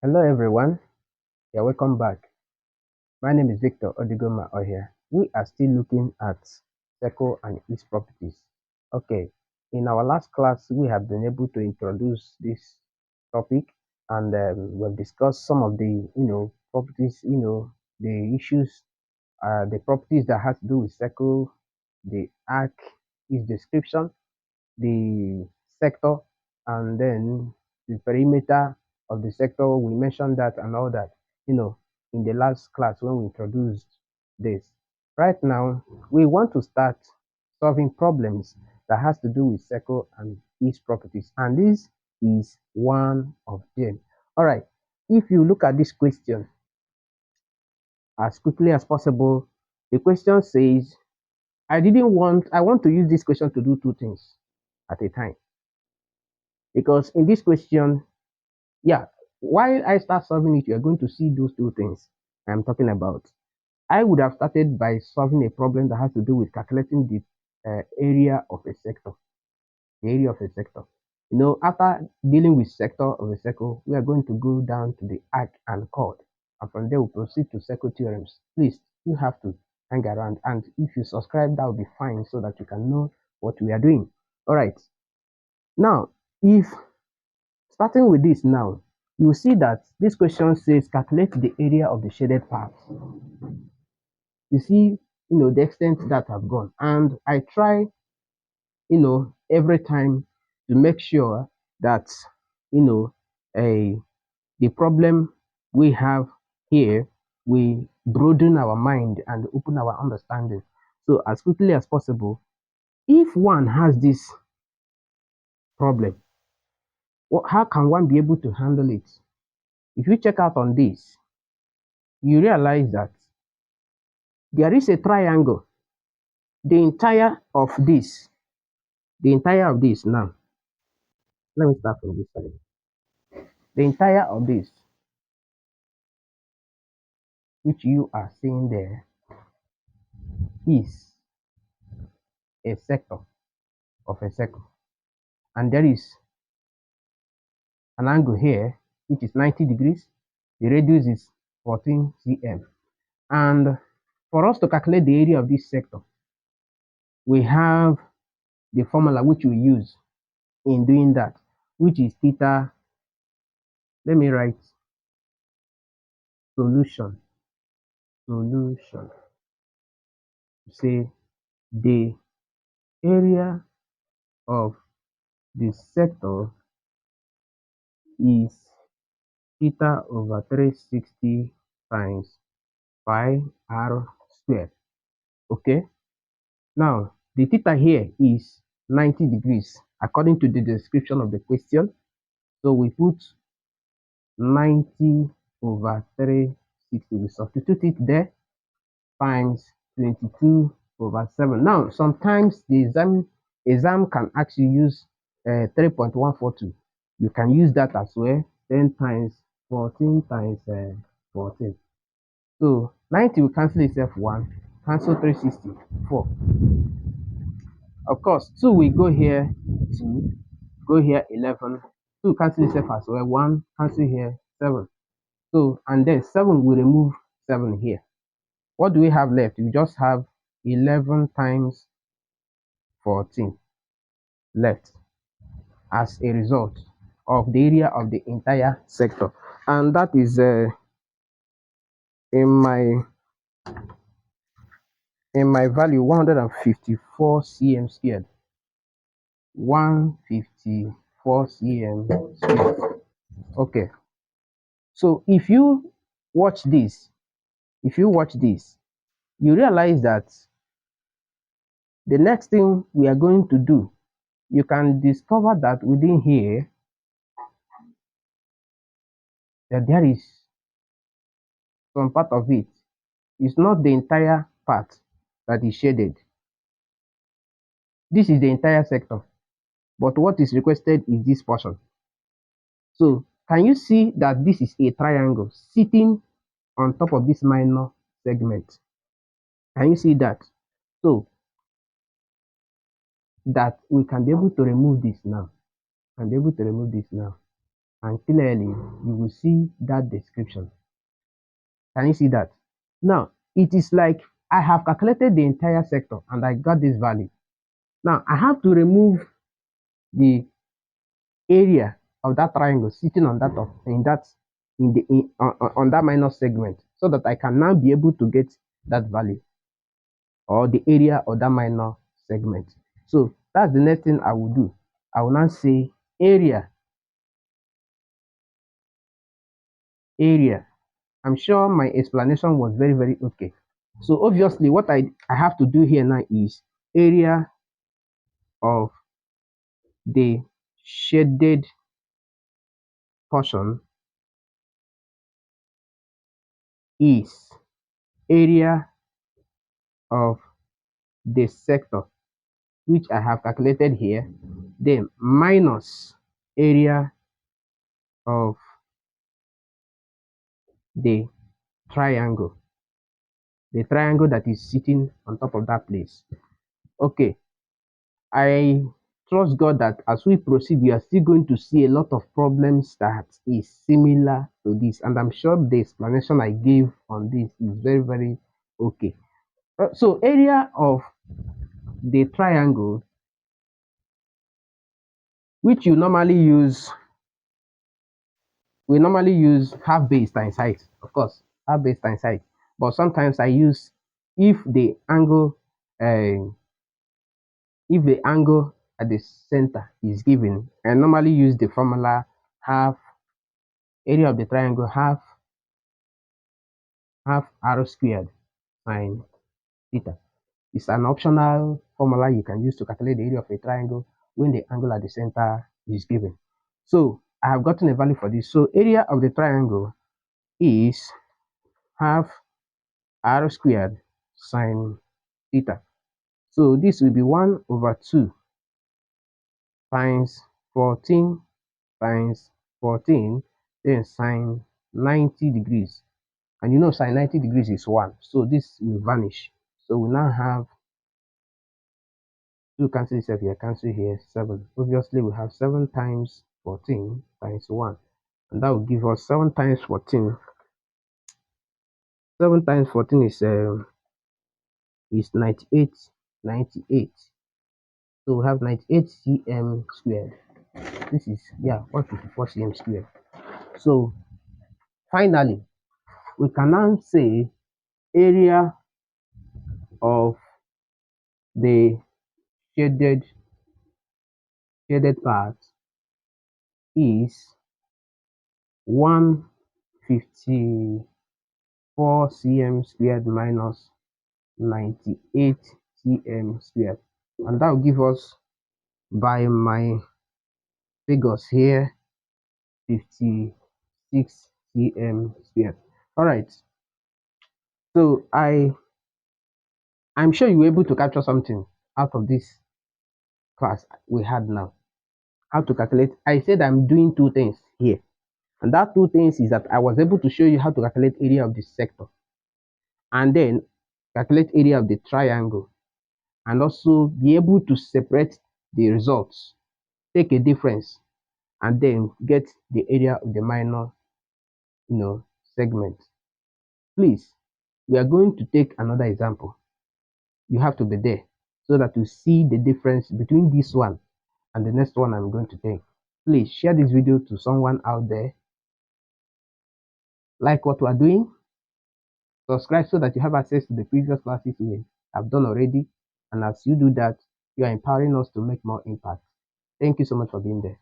Hello everyone, you're welcome back. My name is Victor Odigoma here. We are still looking at circle and its properties. Okay, in our last class, we have been able to introduce this topic and we've discussed some of the properties, the issues, the properties that has to do with circle, the arc, its description, the sector, and then the perimeter of the sector. We mentioned that and all that, in the last class when we introduced this. Right now, we want to start solving problems that has to do with circle and its properties, and this is one of them. All right, if you look at this question as quickly as possible, the question says, I want to use this question to do two things at a time. Because in this question, yeah, while I start solving it, you're going to see those two things I'm talking about. I would have started by solving a problem that has to do with calculating the area of a sector, the area of a sector. After dealing with sector of a circle, we are going to go down to the arc and chord, and from there we'll proceed to circle theorems. Please, you have to hang around, and if you subscribe, that will be fine so that you can know what we are doing. All right. Now, if starting with this now, you see that this question says calculate the area of the shaded part. You see, the extent that I've gone. And I try, every time to make sure that, the problem we have here, we broaden our mind and open our understanding. So as quickly as possible, if one has this problem, how can one be able to handle it? If you check out on this, you realize that there is a triangle. The entire of this now, let me start from this side. The entire of this, which you are seeing there, is a sector of a circle. And there is an angle here, which is 90 degrees. The radius is 14 cm. And for us to calculate the area of this sector, we have the formula which we use in doing that, which is theta. Let me write solution. Say the area of the sector is theta over 360 times pi r squared. Okay, now the theta here is 90 degrees according to the description of the question. So we put 90 over 360, we substitute it there, times 22 over 7. Now sometimes the exam can actually use 3.142. You can use that as well. 10 times 14 times 14. So 90 will cancel itself 1, cancel 360, 4. Of course, 2 will go here, 2, go here 11, 2 cancel itself as well, 1 cancel here, 7. So, and then 7 will remove 7 here. What do we have left? We just have 11 times 14 left as a result of the area of the entire sector, and that is in my value 154 cm squared. 154 cm squared. Okay, so if you watch this, you realize that the next thing we are going to do, you can discover that within here that there is some part of it. It's not the entire part that is shaded. This is the entire sector, but what is requested is this portion. So can you see that this is a triangle sitting on top of this minor segment? Can you see that? So that we can be able to remove this now. and clearly you will see that description. Can you see that? Now, it is like I have calculated the entire sector and I got this value. Now, I have to remove the area of that triangle sitting on that of in that in the on that minor segment, so that I can now be able to get that value or the area of that minor segment. So that's the next thing I will do. I will now say area. I'm sure my explanation was very okay. So obviously what I have to do here now is area of the shaded portion is area of the sector, which I have calculated here, then minus area of the triangle, that is sitting on top of that place. Okay, I trust God that as we proceed, we are still going to see a lot of problems that is similar to this, and I'm sure the explanation I gave on this is very okay. So area of the triangle, which you normally use, we normally use half base times height, of course, half base times height. But sometimes I use if the angle, uh, if the angle at the center is given, I normally use the formula half area of the triangle half r squared sine theta. It's an optional formula you can use to calculate the area of a triangle when the angle at the center is given. So I have gotten a value for this. So area of the triangle is half r squared sine theta. So this will be 1 over 2 times 14 times 14, then sine 90 degrees. And you know sine 90 degrees is 1. So this will vanish. So we now have 2 cancel itself here, cancel here, 7. Obviously, we have 7 times 14 times 1. And that will give us 7 times 14. 7 times 14 is 98. 98. So we have 98 cm squared. This is, yeah, 154 cm squared. So finally, we can now say area of the shaded part is 154 cm squared minus 98 cm squared, and that will give us, by my figures here, 56 cm squared. All right, so I'm sure you were able to capture something out of this class we had now. How to calculate. I said I'm doing 2 things here, and that 2 things is that I was able to show you how to calculate area of the sector, and then calculate area of the triangle, and also be able to separate the results, take a difference, and then get the area of the minor segment. Please, we are going to take another example. You have to be there so that you see the difference between this one and the next one I'm going to take. Please share this video to someone out there. Like what we are doing, subscribe so that you have access to the previous classes we have done already, and as you do that, you are empowering us to make more impact. Thank you so much for being there.